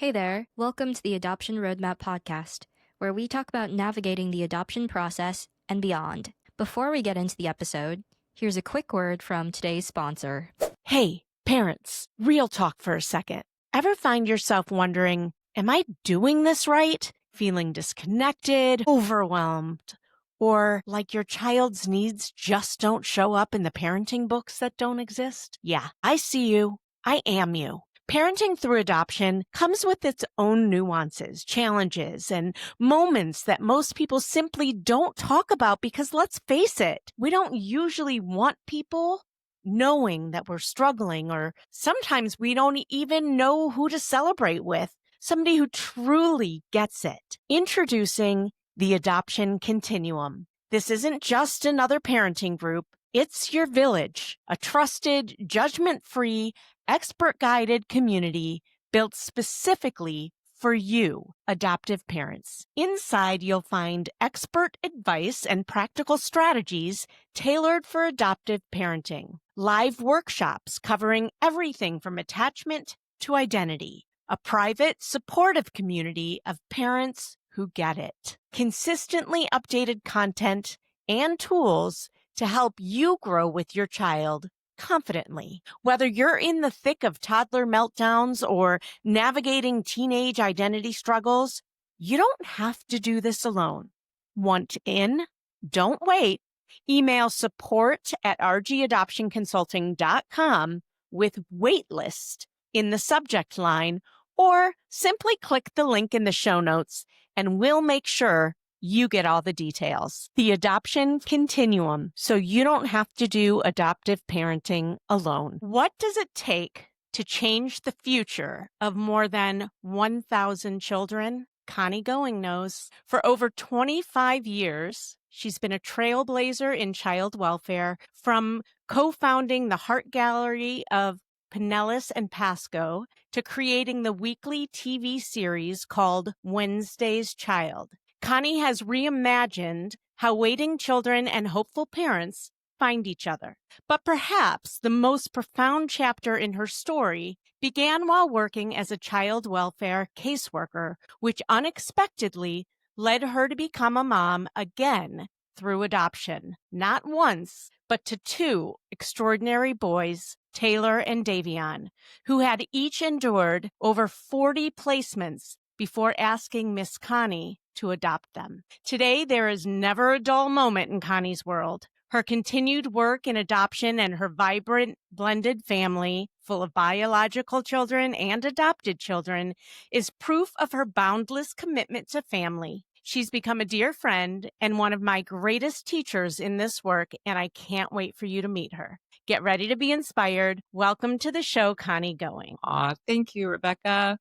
Hey there, welcome to the Adoption Roadmap podcast, where we talk about navigating the adoption process and beyond. Before we get into the episode, here's a quick word from today's sponsor. Hey, parents, real talk for a second. Ever find yourself wondering, am I doing this right? Feeling disconnected, overwhelmed, or like your child's needs just don't show up in the parenting books that don't exist? Yeah, I see you. I am you. Parenting through adoption comes with its own nuances, challenges, and moments that most people simply don't talk about because let's face it, we don't usually want people knowing that we're struggling, or sometimes we don't even know who to celebrate with. Somebody who truly gets it. Introducing the Adoption Continuum. This isn't just another parenting group. It's your village, a trusted, judgment-free, expert-guided community built specifically for you, adoptive parents. Inside, you'll find expert advice and practical strategies tailored for adoptive parenting. Live workshops covering everything from attachment to identity. A private, supportive community of parents who get it. Consistently updated content and tools to help you grow with your child confidently. Whether you're in the thick of toddler meltdowns or navigating teenage identity struggles, you don't have to do this alone. Want in? Don't wait. Email support@rgadoptionconsulting.com with waitlist in the subject line, or simply click the link in the show notes and we'll make sure you get all the details. The Adoption Continuum, so you don't have to do adoptive parenting alone. What does it take to change the future of more than 1,000 children? Connie Going knows. For over 25 years, she's been a trailblazer in child welfare, from co-founding the Heart Gallery of Pinellas and Pasco to creating the weekly TV series called Wednesday's Child. Connie has reimagined how waiting children and hopeful parents find each other. But perhaps the most profound chapter in her story began while working as a child welfare caseworker, which unexpectedly led her to become a mom again through adoption. Not once, but to two extraordinary boys, Taylor and Davion, who had each endured over 40 placements before asking Miss Connie to adopt them. Today, there is never a dull moment in Connie's world. Her continued work in adoption and her vibrant, blended family, full of biological children and adopted children, is proof of her boundless commitment to family. She's become a dear friend and one of my greatest teachers in this work, and I can't wait for you to meet her. Get ready to be inspired. Welcome to the show, Connie Going. Aw, thank you, Rebecca.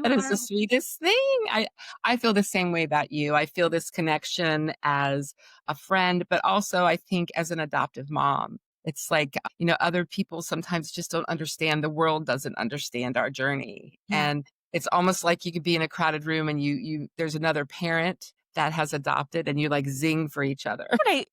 That is the sweetest thing. I feel the same way about you. I feel this connection as a friend, but also I think as an adoptive mom. It's like, other people sometimes just don't understand. The world doesn't understand our journey. Yeah. And it's almost like you could be in a crowded room and there's another parent that has adopted and you like zing for each other.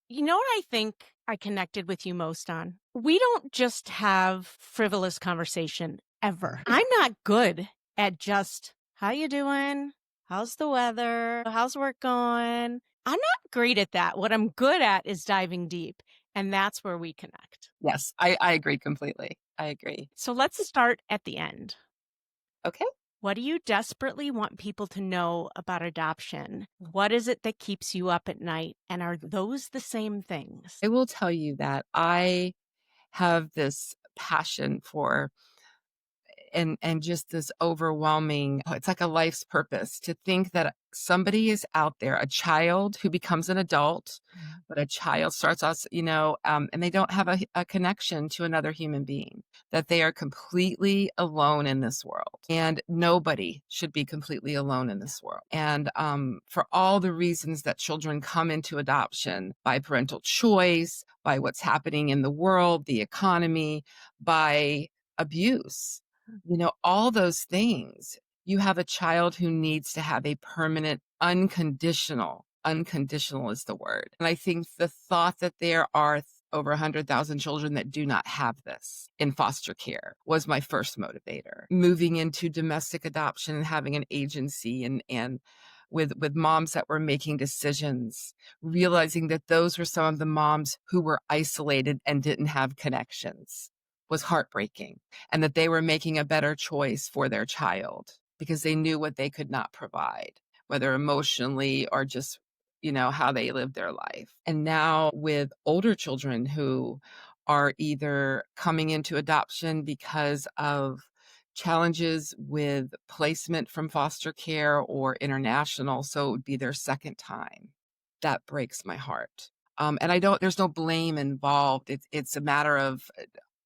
You know what I think I connected with you most on? We don't just have frivolous conversation ever. I'm not good at just, how you doing? How's the weather? How's work going? I'm not great at that. What I'm good at is diving deep. And that's where we connect. Yes, I agree completely. I agree. So let's start at the end. Okay. What do you desperately want people to know about adoption? What is it that keeps you up at night? And are those the same things? I will tell you that I have this passion for and just this overwhelming, it's like a life's purpose to think that somebody is out there, a child who becomes an adult, but a child starts us, and they don't have a connection to another human being, that they are completely alone in this world. And nobody should be completely alone in this world. And for all the reasons that children come into adoption, by parental choice, by what's happening in the world, the economy, by abuse, all those things, you have a child who needs to have a permanent, unconditional is the word. And I think the thought that there are over 100,000 children that do not have this in foster care was my first motivator. Moving into domestic adoption and having an agency and with moms that were making decisions, realizing that those were some of the moms who were isolated and didn't have connections was heartbreaking, and that they were making a better choice for their child because they knew what they could not provide, whether emotionally or just, how they lived their life. And now with older children who are either coming into adoption because of challenges with placement from foster care or international, so it would be their second time. That breaks my heart. And there's no blame involved. It's a matter of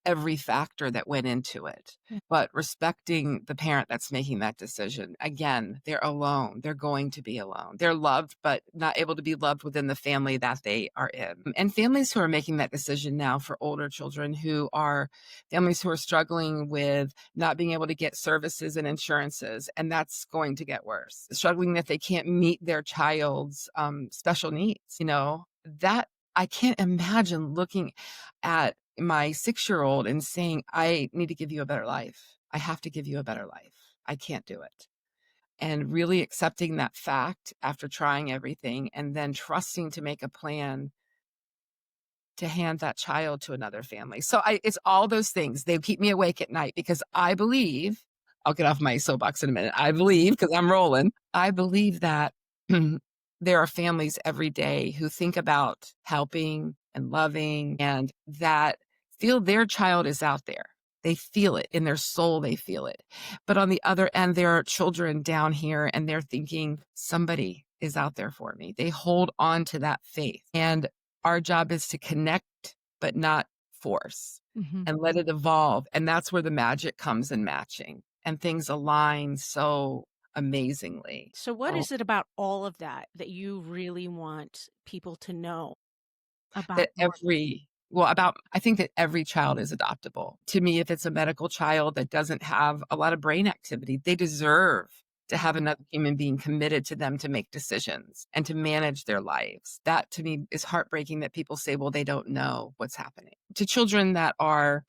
every factor that went into it. But respecting the parent that's making that decision. Again, they're alone. They're going to be alone. They're loved, but not able to be loved within the family that they are in. And families who are making that decision now for older children who are families who are struggling with not being able to get services and insurances, and that's going to get worse. Struggling that they can't meet their child's special needs, that I can't imagine looking at my 6-year-old and saying, I need to give you a better life. I have to give you a better life. I can't do it. And really accepting that fact after trying everything and then trusting to make a plan to hand that child to another family. So it's all those things. They keep me awake at night because I believe, I'll get off my soapbox in a minute. I believe, because I'm rolling, I believe that there are families every day who think about helping and loving and that feel their child is out there. They feel it in their soul. They feel it. But on the other end, there are children down here and they're thinking somebody is out there for me. They hold on to that faith. And our job is to connect, but not force, and let it evolve. And that's where the magic comes in matching and things align so amazingly. So what is it about all of that you really want people to know about? I think that every child is adoptable. To me, if it's a medical child that doesn't have a lot of brain activity, they deserve to have another human being committed to them to make decisions and to manage their lives. That to me is heartbreaking that people say, well, they don't know what's happening. To children that are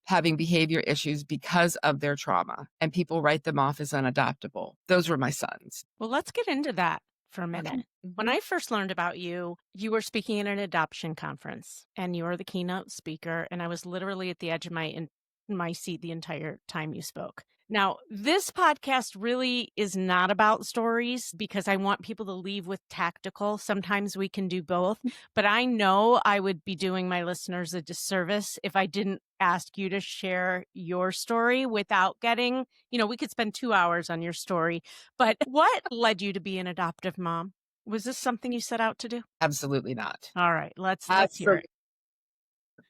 having behavior issues because of their trauma and people write them off as unadoptable. Those were my sons. Well, let's get into that for a minute. Okay. When I first learned about you, you were speaking at an adoption conference and you were the keynote speaker. And I was literally at the edge of my seat the entire time you spoke. Now, this podcast really is not about stories because I want people to leave with tactical. Sometimes we can do both, but I know I would be doing my listeners a disservice if I didn't ask you to share your story without getting, we could spend 2 hours on your story, but what led you to be an adoptive mom? Was this something you set out to do? Absolutely not. All right, let's hear it.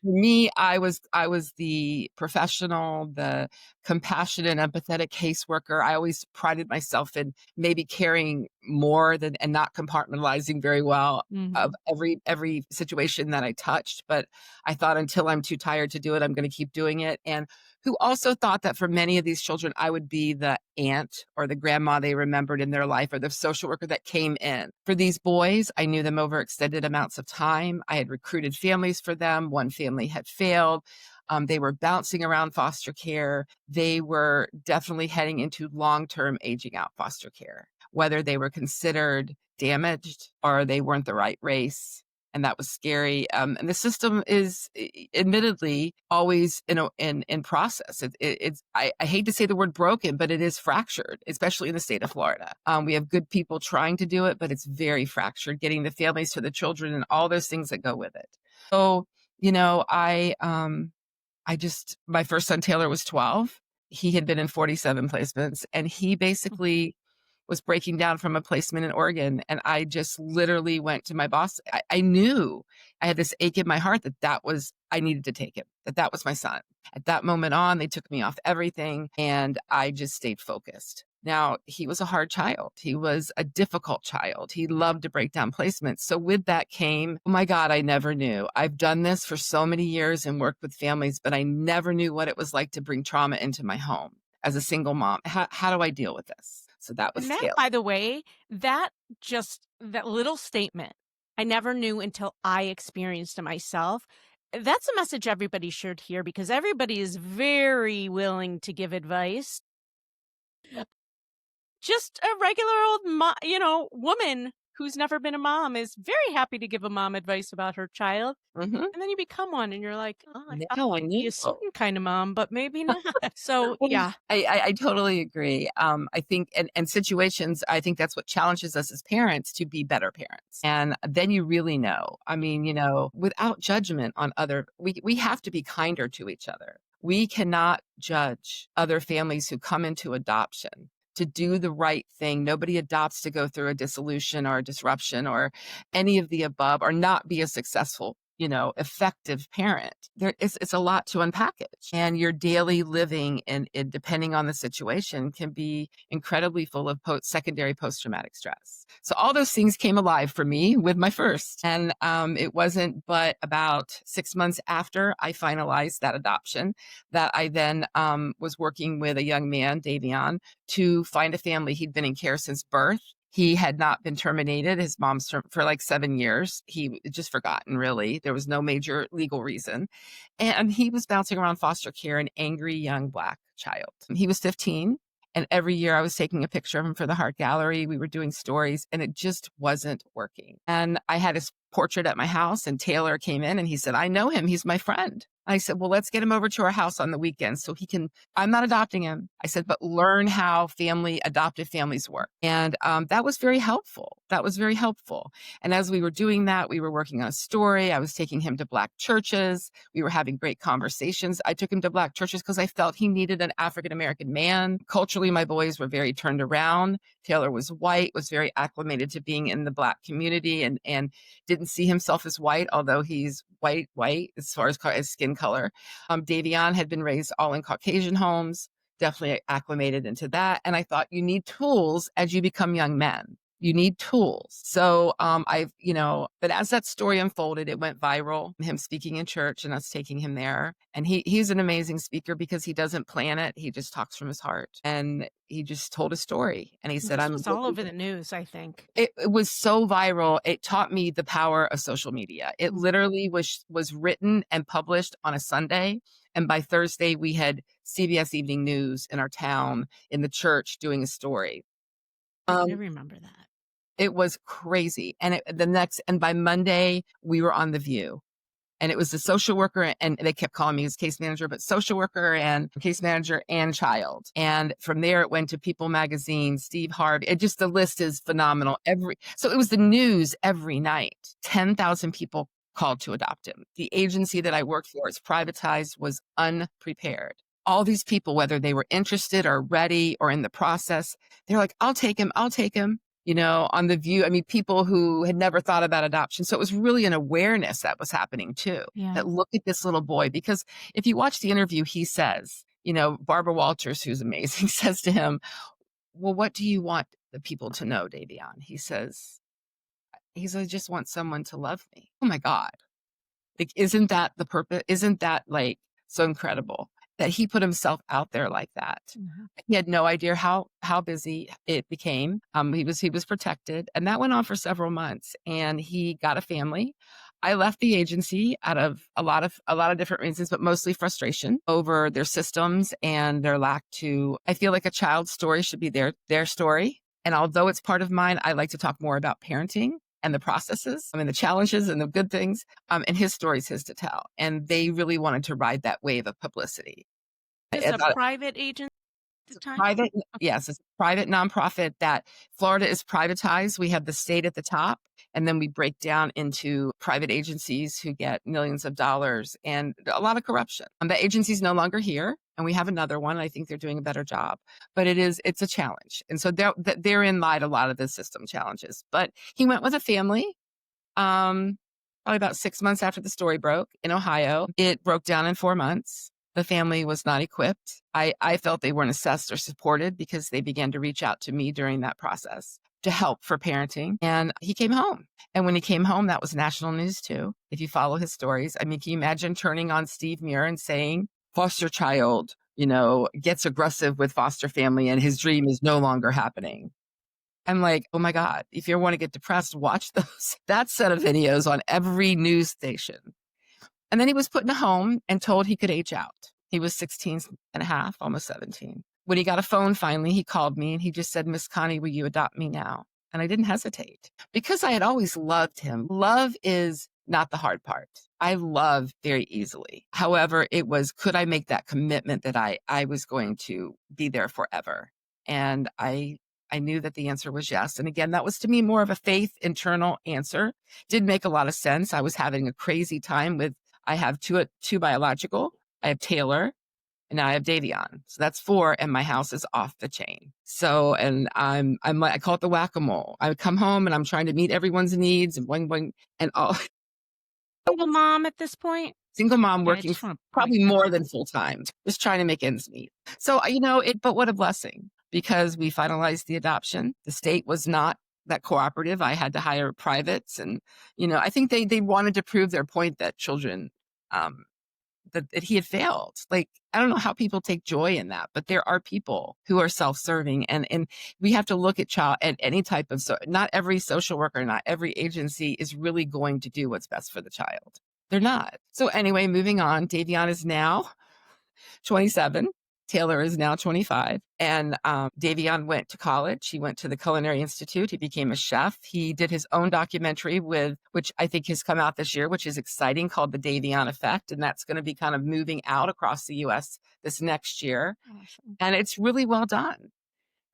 For me, I was the professional, the compassionate, empathetic caseworker. I always prided myself in maybe caring more than and not compartmentalizing very well of every situation that I touched. But I thought until I'm too tired to do it, I'm going to keep doing it. And who also thought that for many of these children, I would be the aunt or the grandma they remembered in their life or the social worker that came in. For these boys, I knew them over extended amounts of time. I had recruited families for them. One family had failed. They were bouncing around foster care. They were definitely heading into long-term aging out foster care, whether they were considered damaged or they weren't the right race. And that was scary. And the system is admittedly always in process. I hate to say the word broken, but it is fractured, especially in the state of Florida. We have good people trying to do it, but it's very fractured, getting the families to the children and all those things that go with it. So, my first son, Taylor, was 12. He had been in 47 placements and he basically was breaking down from a placement in Oregon. And I just literally went to my boss. I knew I had this ache in my heart I needed to take him, that was my son. At that moment on, they took me off everything and I just stayed focused. Now, he was a hard child. He was a difficult child. He loved to break down placements. So with that came, oh my God, I never knew. I've done this for so many years and worked with families, but I never knew what it was like to bring trauma into my home as a single mom. How do I deal with this? So that was Taylor. By the way, that little statement, I never knew until I experienced it myself. That's a message everybody should hear because everybody is very willing to give advice. Just a regular old, woman who's never been a mom is very happy to give a mom advice about her child. Mhm. And then you become one and you're like, oh, I thought Now I I'd be a know. certain kind of mom, but maybe not. So, Well, yeah. I totally agree. I think and situations, I think that's what challenges us as parents to be better parents. And then you really know. I mean, without judgment on we have to be kinder to each other. We cannot judge other families who come into adoption to do the right thing. Nobody adopts to go through a dissolution or a disruption or any of the above or not be a successful effective parent. It's a lot to unpackage. And your daily living and depending on the situation can be incredibly full of secondary post-traumatic stress. So all those things came alive for me with my first. And it wasn't but about 6 months after I finalized that adoption that I then was working with a young man, Davion, to find a family. He'd been in care since birth. He had not been terminated. His mom's for like 7 years. He just forgotten, really. There was no major legal reason. And he was bouncing around foster care, an angry young Black child. He was 15. And every year I was taking a picture of him for the Heart Gallery. We were doing stories and it just wasn't working. And I had his portrait at my house and Taylor came in and he said, I know him. He's my friend. I said, well, let's get him over to our house on the weekends so he can, I'm not adopting him. I said, but learn how adoptive families work. And that was very helpful. That was very helpful. And as we were doing that, we were working on a story. I was taking him to Black churches. We were having great conversations. I took him to Black churches because I felt he needed an African-American man. Culturally, my boys were very turned around. Taylor was white, was very acclimated to being in the Black community and didn't see himself as white, although he's white as far as skin color. Davion had been raised all in Caucasian homes, definitely acclimated into that. And I thought you need tools as you become young men. You need tools. So but as that story unfolded, it went viral, him speaking in church and us taking him there. And he's an amazing speaker because he doesn't plan it. He just talks from his heart. And he just told a story. And he said, This was all over the news, I think. It was so viral. It taught me the power of social media. It literally was written and published on a Sunday. And by Thursday, we had CBS Evening News in our town, in the church, doing a story. I remember that. It was crazy. And by Monday, we were on The View. And it was the social worker, and they kept calling me his case manager, but social worker and case manager and child. And from there, it went to People Magazine, Steve Harvey. The list is phenomenal. So it was the news every night. 10,000 people called to adopt him. The agency that I worked for is privatized, was unprepared. All these people, whether they were interested or ready or in the process, they're like, I'll take him. On The View. I mean, people who had never thought about adoption. So it was really an awareness that was happening too. Yeah. That look at this little boy, because if you watch the interview, he says, Barbara Walters, who's amazing, says to him, well, what do you want the people to know, Davion? He says, I just want someone to love me. Oh my God. Like, isn't that the purpose? Isn't that like so incredible that he put himself out there like that? Mm-hmm. He had no idea how busy it became. He was protected, and that went on for several months. And he got a family. I left the agency out of a lot of different reasons, but mostly frustration over their systems and their lack to. I feel like a child's story should be their story, and although it's part of mine, I like to talk more about parenting and the processes, the challenges and the good things. And his story's his to tell. And they really wanted to ride that wave of publicity. It's a private agency at the time? Private, yes, it's a private nonprofit that Florida is privatized. We have the state at the top, and then we break down into private agencies who get millions of dollars and a lot of corruption. The agency's no longer here, and we have another one. I think they're doing a better job, but it's a challenge. And so therein lied a lot of the system challenges. But he went with a family, probably about 6 months after the story broke in Ohio. It broke down in 4 months. The family was not equipped. I felt they weren't assessed or supported because they began to reach out to me during that process to help for parenting. And he came home. And when he came home, that was national news too. If you follow his stories, can you imagine turning on Steve Muir and saying, foster child, gets aggressive with foster family and his dream is no longer happening? I'm like, oh my God, if you want to get depressed, watch that set of videos on every news station. And then he was put in a home and told he could age out. He was 16 and a half, almost 17. When he got a phone finally, he called me and he just said, Miss Connie, will you adopt me now? And I didn't hesitate because I had always loved him. Love is not the hard part. I love very easily. However, it was, could I make that commitment that I was going to be there forever? And I knew that the answer was yes. And again, that was to me more of a faith internal answer. Did make a lot of sense. I was having a crazy time with, I have two biological. I have Taylor, and now I have Davion. So that's 4, and my house is off the chain. So, and I'm like, I call it the whack-a-mole. I would come home and I'm trying to meet everyone's needs and all. Single mom at this point? Single mom Yeah, I working just wanna probably point that more out. than full time, just trying to make ends meet. So, but what a blessing, because we finalized the adoption. The state was not that cooperative. I had to hire privates, and, I think they wanted to prove their point that children, that he had failed. Like, I don't know how people take joy in that, but there are people who are self-serving, and we have to look at any type of, not every social worker, not every agency is really going to do what's best for the child. They're not. So anyway, moving on, Davion is now 27. Taylor is now 25. And Davion went to college. He went to the Culinary Institute. He became a chef. He did his own documentary which I think has come out this year, which is exciting, called The Davion Effect. And that's going to be kind of moving out across the U.S. this next year. Awesome. And it's really well done.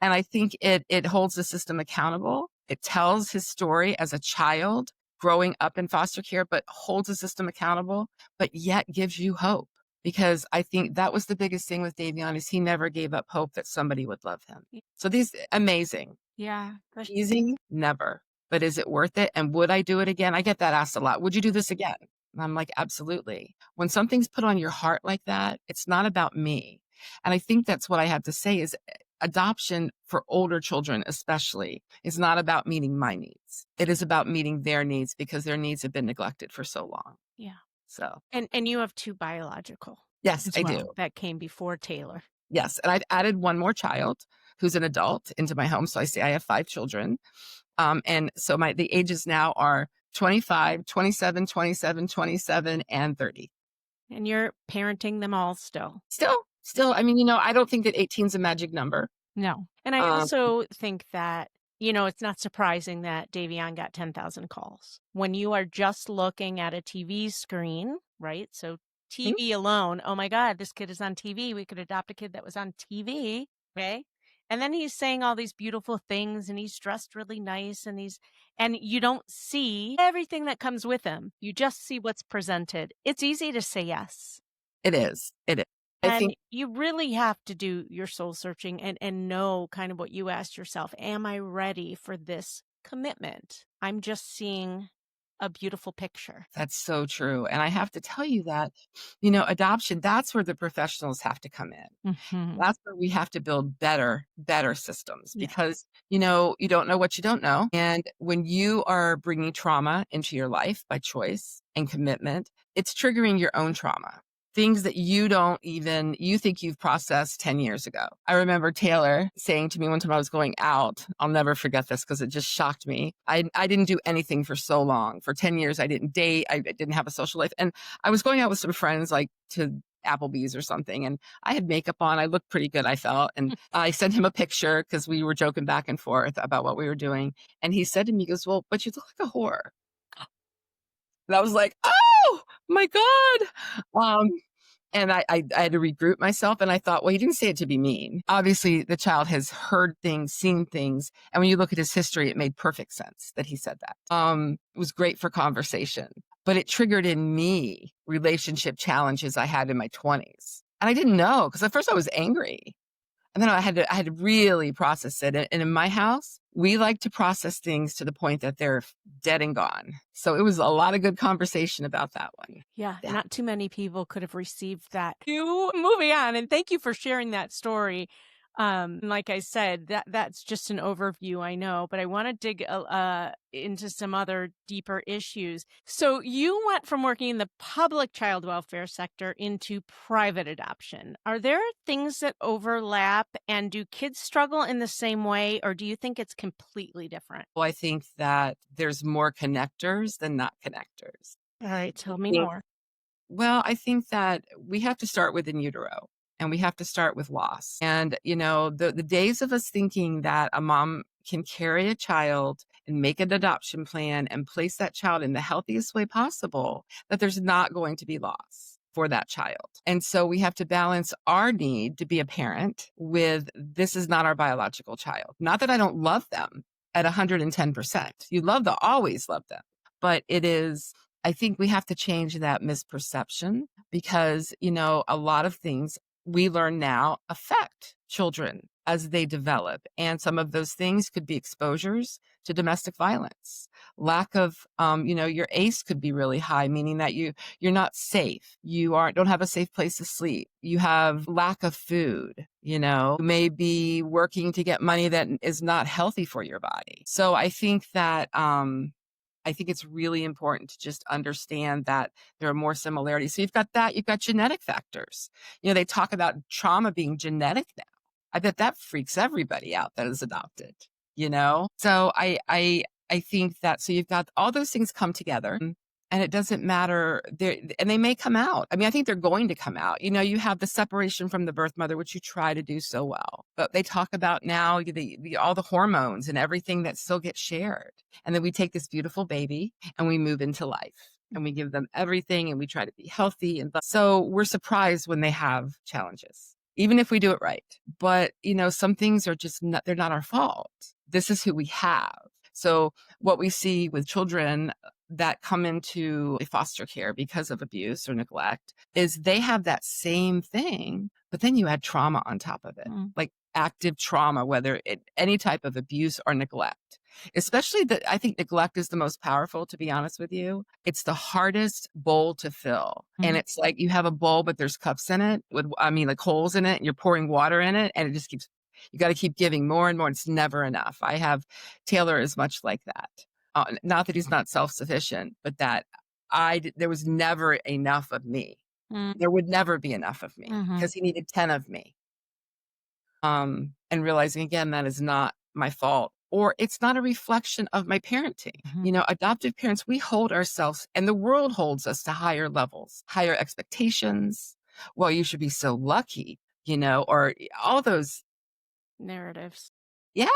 And I think it holds the system accountable. It tells his story as a child growing up in foster care, but holds the system accountable, but yet gives you hope. Because I think that was the biggest thing with Davion, is he never gave up hope that somebody would love him. So amazing. Yeah. Easy, never. But is it worth it? And would I do it again? I get that asked a lot. Would you do this again? And I'm like, absolutely. When something's put on your heart like that, it's not about me. And I think that's what I have to say is, adoption for older children especially is not about meeting my needs. It is about meeting their needs, because their needs have been neglected for so long. Yeah. So, And you have 2 biological yes, as I well do. that came before Taylor. Yes. And I've added one more child who's an adult into my home. So I say I have 5 children. And so the ages now are 25, 27, 27, 27, and 30. And you're parenting them all still. Still, I mean, I don't think that 18 is a magic number. No. And I also think that, it's not surprising that Davion got 10,000 calls. When you are just looking at a TV screen, right? So TV alone, oh my God, this kid is on TV. We could adopt a kid that was on TV. Okay. And then he's saying all these beautiful things, and he's dressed really nice, and you don't see everything that comes with him. You just see what's presented. It's easy to say yes. It is. I And think you really have to do your soul searching and know kind of what you asked yourself. Am I ready for this commitment? I'm just seeing a beautiful picture. that's so true. And I have to tell you that, adoption, that's where the professionals have to come in. Mm-hmm. That's where we have to build better systems, Yeah. because, you don't know what you don't know. And when you are bringing trauma into your life by choice and commitment, it's triggering your own trauma. Things that you think you've processed 10 years ago. I remember Taylor saying to me one time, I was going out. I'll never forget this because it just shocked me. I didn't do anything for so long. For 10 years, I didn't date. I didn't have a social life. And I was going out with some friends, like to Applebee's or something. And I had makeup on. I looked pretty good, I felt. And I sent him a picture because we were joking back and forth about what we were doing. And he said to me, he goes, well, but you look like a whore. And I was like, oh my God. And I had to regroup myself, and I thought, well, he didn't say it to be mean. Obviously, the child has heard things, seen things. And when you look at his history, it made perfect sense that he said that. It was great for conversation, but it triggered in me relationship challenges I had in my 20s. And I didn't know, because at first I was angry. And then I had to really process it. And in my house, we like to process things to the point that they're dead and gone. So it was a lot of good conversation about that one. Yeah, Yeah. not too many people could have received that. Moving on, and thank you for sharing that story. Like I said, that's just an overview, I know, but I want to dig into some other deeper issues. So you went from working in the public child welfare sector into private adoption. Are there things that overlap, and do kids struggle in the same way, or do you think it's completely different? Well, I think that there's more connectors than not connectors. All right, tell me Yeah. more. Well, I think that we have to start with in utero and we have to start with loss. And, the days of us thinking that a mom can carry a child and make an adoption plan and place that child in the healthiest way possible, that there's not going to be loss for that child. And so we have to balance our need to be a parent with this is not our biological child. Not that I don't love them at 110%. Always love them. But it is, I think we have to change that misperception because, a lot of things we learn now affect children as they develop. And some of those things could be exposures to domestic violence. Lack of, your ACE could be really high, meaning that you're not safe. Don't have a safe place to sleep. You have lack of food, you may be working to get money that is not healthy for your body. So I think that, I think it's really important to just understand that there are more similarities. So you've got that, you've got genetic factors. They talk about trauma being genetic now. I bet that freaks everybody out that is adopted. So I think that, so you've got all those things come together and it doesn't matter there, and they may come out. I mean, I think they're going to come out. You have the separation from the birth mother, which you try to do so well, but they talk about now all the hormones and everything that still gets shared. And then we take this beautiful baby and we move into life and we give them everything and we try to be healthy. And so we're surprised when they have challenges, even if we do it right. But, some things are just not, they're not our fault. This is who we have. So what we see with children that come into foster care because of abuse or neglect is they have that same thing, but then you add trauma on top of it, like active trauma, whether any type of abuse or neglect. Especially I think neglect is the most powerful, to be honest with you. It's the hardest bowl to fill. And it's like you have a bowl, but there's cups in it like holes in it, and you're pouring water in it, and it just keeps, you got to keep giving more and more. It's never enough. Taylor is much like that. Not that he's not self-sufficient, but that there was never enough of me. There would never be enough of me because he needed 10 of me. And realizing again, that is not my fault, or it's not a reflection of my parenting. Adoptive parents, we hold ourselves and the world holds us to higher levels, higher expectations. Well, you should be so lucky, or all those narratives. Yeah.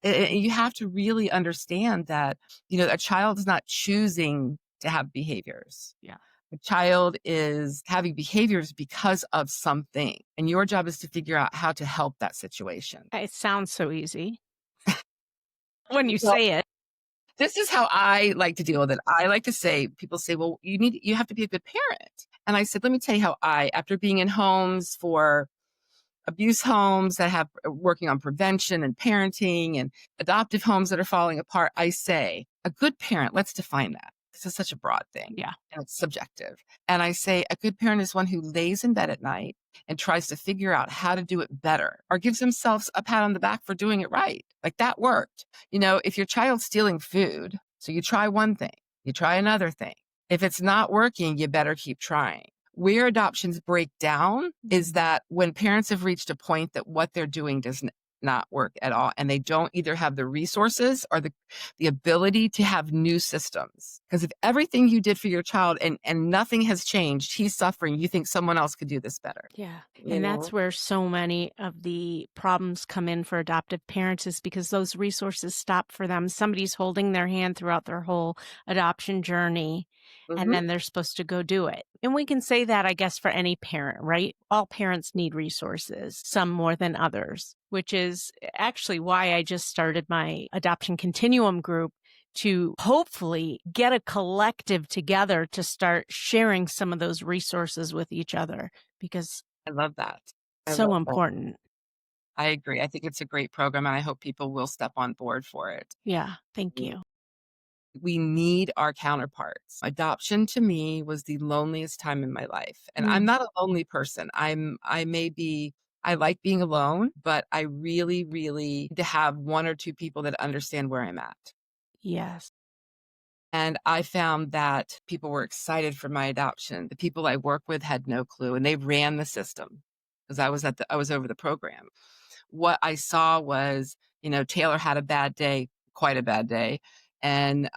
You have to really understand that, a child is not choosing to have behaviors. Yeah. A child is having behaviors because of something. And your job is to figure out how to help that situation. It sounds so easy when you Well, say it. This is how I like to deal with it. I like to say, people say, well, you have to be a good parent. And I said, let me tell you how after being in homes for abuse homes that have working on prevention and parenting and adoptive homes that are falling apart, I say a good parent, let's define that. This is such a broad thing. Yeah. And it's subjective. And I say a good parent is one who lays in bed at night and tries to figure out how to do it better, or gives themselves a pat on the back for doing it right. Like that worked. If your child's stealing food, so you try one thing, you try another thing. If it's not working, you better keep trying. Where adoptions break down is that when parents have reached a point that what they're doing does not work at all, and they don't either have the resources or the ability to have new systems. Because if everything you did for your child and nothing has changed, he's suffering, you think someone else could do this better. Yeah. And that's where so many of the problems come in for adoptive parents, is because those resources stop for them. Somebody's holding their hand throughout their whole adoption journey. And then they're supposed to go do it. And we can say that, I guess, for any parent, right? All parents need resources, some more than others, which is actually why I just started my adoption continuum group, to hopefully get a collective together to start sharing some of those resources with each other, because I love that. so important. I agree. I think it's a great program, and I hope people will step on board for it. Yeah. Thank you. We need our counterparts. Adoption to me was the loneliest time in my life. And I'm not a lonely person. I like being alone, but I really, really need to have one or two people that understand where I'm at. Yes. And I found that people were excited for my adoption. The people I work with had no clue, and they ran the system because I was over the program. What I saw was, Taylor had a bad day, quite a bad day. And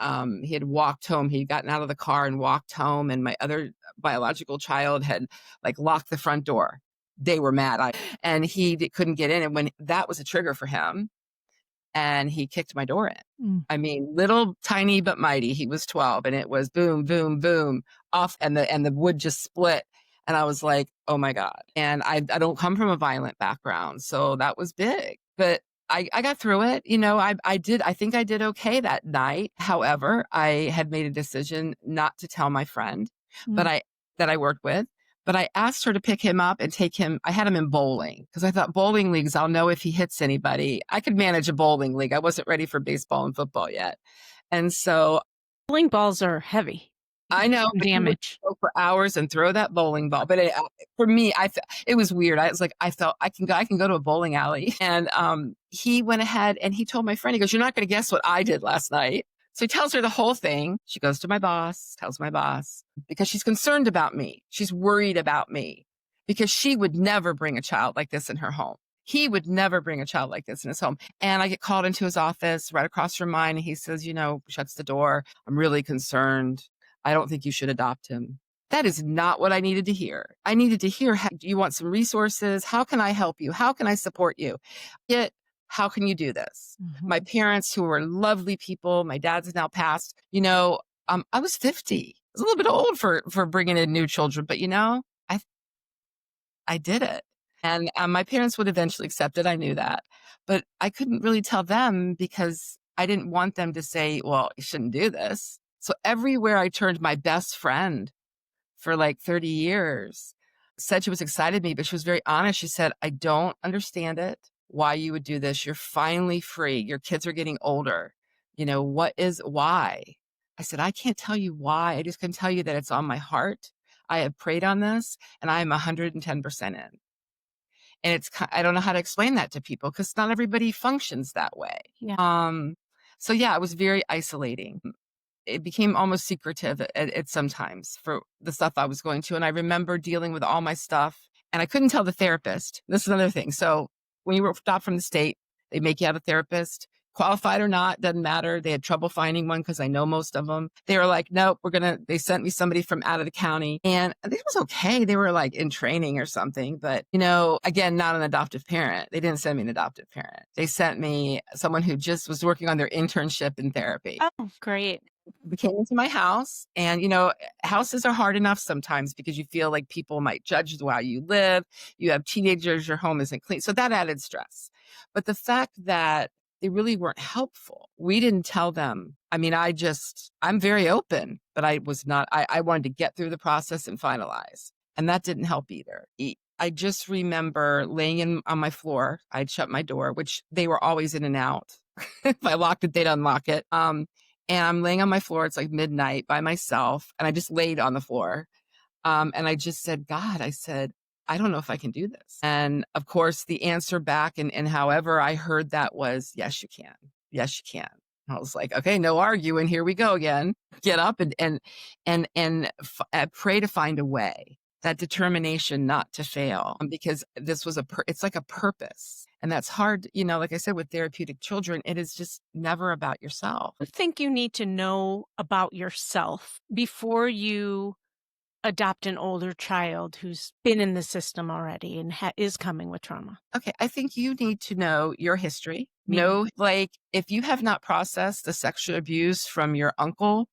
he had walked home. He'd gotten out of the car and walked home. And my other biological child had like locked the front door. They were mad. And he couldn't get in. And when that was a trigger for him, and he kicked my door in. I mean, little tiny but mighty. He was 12, and it was boom, boom, boom off, and the wood just split. And I was like, oh my God. And I don't come from a violent background, so that was big. But I got through it. I think I did okay that night. However, I had made a decision not to tell my friend, that I worked with. But I asked her to pick him up and take him. I had him in bowling because I thought bowling leagues, I'll know if he hits anybody. I could manage a bowling league. I wasn't ready for baseball and football yet. And so Bowling balls are heavy. I know, but damage. you would go for hours and throw that bowling ball. But for me, it was weird. I was like, I felt I can go to a bowling alley. And he went ahead and he told my friend, he goes, you're not going to guess what I did last night. So he tells her the whole thing. She goes to my boss, tells my boss, because she's concerned about me. She's worried about me because she would never bring a child like this in her home. He would never bring a child like this in his home. And I get called into his office right across from mine. And he says, shuts the door. I'm really concerned. I don't think you should adopt him. That is not what I needed to hear. I needed to hear, do you want some resources? How can I help you? How can I support you? Yet, how can you do this? My parents, who were lovely people, my dad's now passed, I was 50. I was a little bit old for bringing in new children, but I did it. And my parents would eventually accept it. I knew that, but I couldn't really tell them because I didn't want them to say, well, you shouldn't do this. So everywhere I turned, my best friend for like 30 years said she was excited me, but she was very honest. She said, I don't understand it, why you would do this. You're finally free. Your kids are getting older. Why? I said, I can't tell you why. I just can tell you that it's on my heart. I have prayed on this and I'm 110% in. And I don't know how to explain that to people because not everybody functions that way. Yeah. So yeah, it was very isolating. It became almost secretive at sometimes for the stuff I was going to. And I remember dealing with all my stuff and I couldn't tell the therapist. This is another thing. So when you were adopted from the state, they make you have a therapist, qualified or not, doesn't matter. They had trouble finding one because I know most of them. They were like, nope, they sent me somebody from out of the county. And it was okay. They were like in training or something. But, again, not an adoptive parent. They didn't send me an adoptive parent. They sent me someone who just was working on their internship in therapy. Oh, great. We came into my house and, houses are hard enough sometimes because you feel like people might judge the way you live. You have teenagers, your home isn't clean. So that added stress. But the fact that they really weren't helpful. We didn't tell them. I mean, I'm very open, but I was not, I wanted to get through the process and finalize. And that didn't help either. I just remember laying on my floor. I'd shut my door, which they were always in and out. If I locked it, they'd unlock it. And I'm laying on my floor. It's like midnight by myself. And I just laid on the floor. And I just said, God, I don't know if I can do this. And of course, the answer back and however I heard that was, yes, you can. Yes, you can. I was like, okay, no arguing. Here we go again. Get up and pray to find a way. That determination not to fail, because this was it's like a purpose. And that's hard, like I said, with therapeutic children, it is just never about yourself. I think you need to know about yourself before you adopt an older child who's been in the system already and is coming with trauma. Okay. I think you need to know your history. Know, like, if you have not processed the sexual abuse from your uncle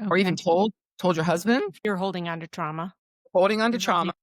or even told your husband. If you're holding on to trauma.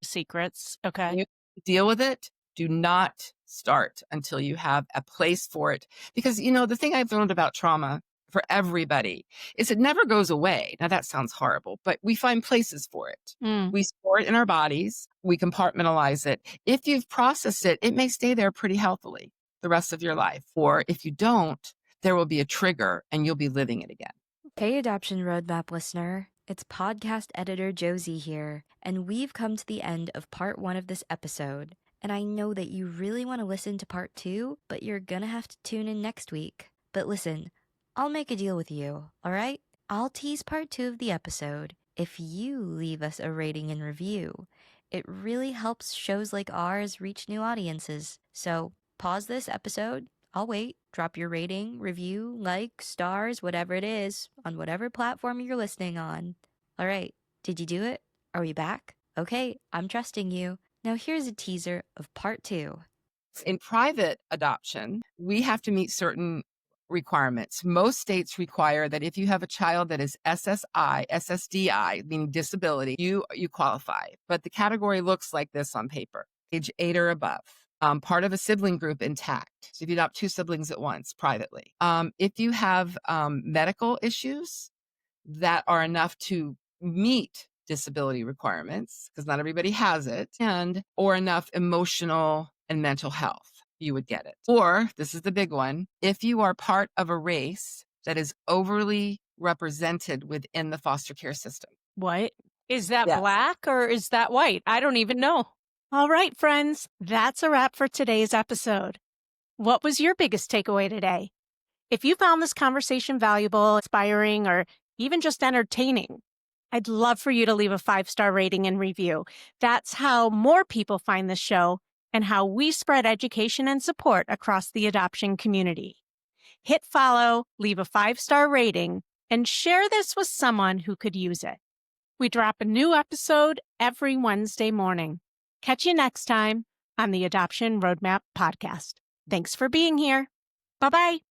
Secrets. Okay. You deal with it. Do not start until you have a place for it. Because, the thing I've learned about trauma for everybody is it never goes away. Now that sounds horrible, but we find places for it. We store it in our bodies. We compartmentalize it. If you've processed it, it may stay there pretty healthily the rest of your life. Or if you don't, there will be a trigger and you'll be living it again. Hey, Adoption Roadmap listener. It's podcast editor Josie here, and we've come to the end of part 1 of this episode. And I know that you really want to listen to part 2, but you're gonna have to tune in next week. But listen, I'll make a deal with you, all right? I'll tease part 2 of the episode if you leave us a rating and review. It really helps shows like ours reach new audiences. So pause this episode. I'll wait. Drop your rating, review, like, stars, whatever it is, on whatever platform you're listening on. All right, did you do it? Are we back? Okay, I'm trusting you. Now here's a teaser of part 2. In private adoption, we have to meet certain requirements. Most states require that if you have a child that is SSDI, meaning disability, you qualify. But the category looks like this on paper: age 8 or above. Part of a sibling group intact. So if you adopt 2 siblings at once privately. If you have medical issues that are enough to meet disability requirements, because not everybody has it, or enough emotional and mental health, you would get it. Or, this is the big one, if you are part of a race that is overly represented within the foster care system. What? Is that Yeah. black or is that white? I don't even know. All right, friends, that's a wrap for today's episode. What was your biggest takeaway today? If you found this conversation valuable, inspiring, or even just entertaining, I'd love for you to leave a 5-star rating and review. That's how more people find the show and how we spread education and support across the adoption community. Hit follow, leave a 5-star rating, and share this with someone who could use it. We drop a new episode every Wednesday morning. Catch you next time on the Adoption Roadmap Podcast. Thanks for being here. Bye-bye.